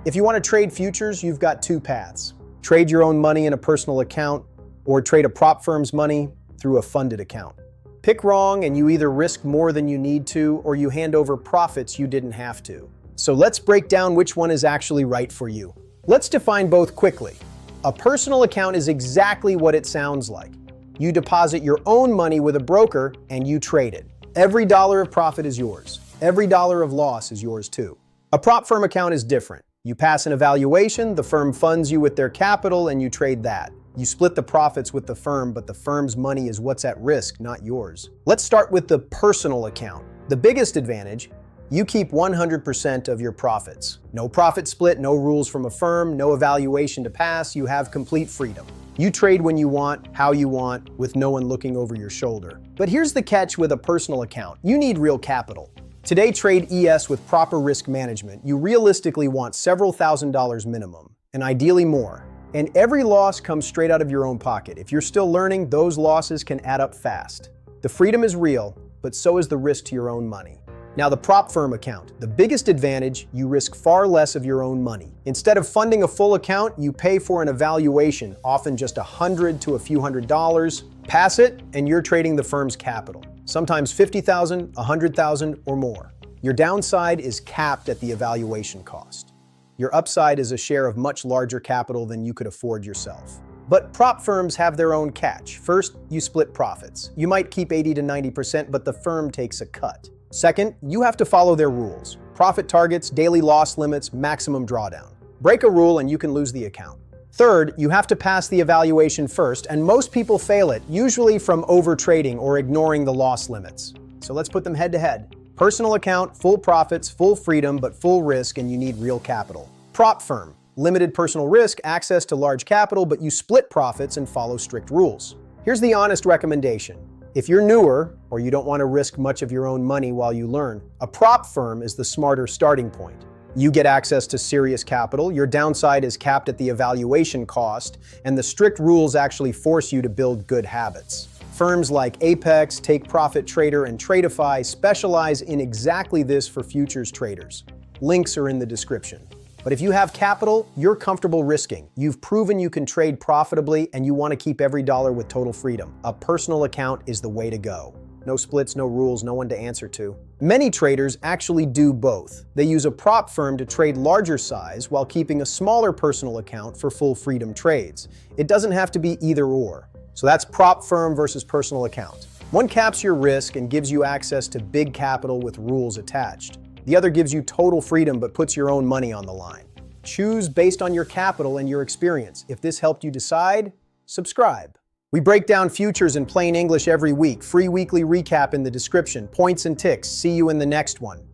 If you want to trade futures, you've got two paths. Trade your own money in a personal account, or trade a prop firm's money through a funded account. Pick wrong and you either risk more than you need to, or you hand over profits you didn't have to. So let's break down which one is actually right for you. Let's define both quickly. A personal account is exactly what it sounds like. You deposit your own money with a broker and you trade it. Every dollar of profit is yours. Every dollar of loss is yours too. A prop firm account is different. You pass an evaluation, the firm funds you with their capital, and you trade that. You split the profits with the firm, but the firm's money is what's at risk, not yours. Let's start with the personal account. The biggest advantage: you keep 100% of your profits. No profit split, no rules from a firm, no evaluation to pass. You have complete freedom. You trade when you want, how you want, with no one looking over your shoulder. But here's the catch with a personal account. You need real capital. Today, trade ES with proper risk management. You realistically want several $1,000s minimum, and ideally more. And every loss comes straight out of your own pocket. If you're still learning, those losses can add up fast. The freedom is real, but so is the risk to your own money. Now, the prop firm account. The biggest advantage: you risk far less of your own money. Instead of funding a full account, you pay for an evaluation, often just $100 to a few $100s. Pass it, and you're trading the firm's capital. Sometimes $50,000, $100,000, or more. Your downside is capped at the evaluation cost. Your upside is a share of much larger capital than you could afford yourself. But prop firms have their own catch. First, you split profits. You might keep 80 to 90%, but the firm takes a cut. Second, you have to follow their rules. Profit targets, daily loss limits, maximum drawdown. Break a rule and you can lose the account. Third, you have to pass the evaluation first, and most people fail it, usually from over-trading or ignoring the loss limits. So let's put them head to head. Personal account, full profits, full freedom, but full risk, and you need real capital. Prop firm, limited personal risk, access to large capital, but you split profits and follow strict rules. Here's the honest recommendation. If you're newer, or you don't want to risk much of your own money while you learn, a prop firm is the smarter starting point. You get access to serious capital, your downside is capped at the evaluation cost, and the strict rules actually force you to build good habits. Firms like Apex, TakeProfitTrader, and Tradeify specialize in exactly this for futures traders. Links are in the description. But if you have capital, you're comfortable risking. You've proven you can trade profitably, and you want to keep every dollar with total freedom. A personal account is the way to go. No splits, no rules, no one to answer to. Many traders actually do both. They use a prop firm to trade larger size while keeping a smaller personal account for full freedom trades. It doesn't have to be either or. So that's prop firm versus personal account. One caps your risk and gives you access to big capital with rules attached. The other gives you total freedom but puts your own money on the line. Choose based on your capital and your experience. If this helped you decide, subscribe. We break down futures in plain English every week. Free weekly recap in the description. Points and ticks. See you in the next one.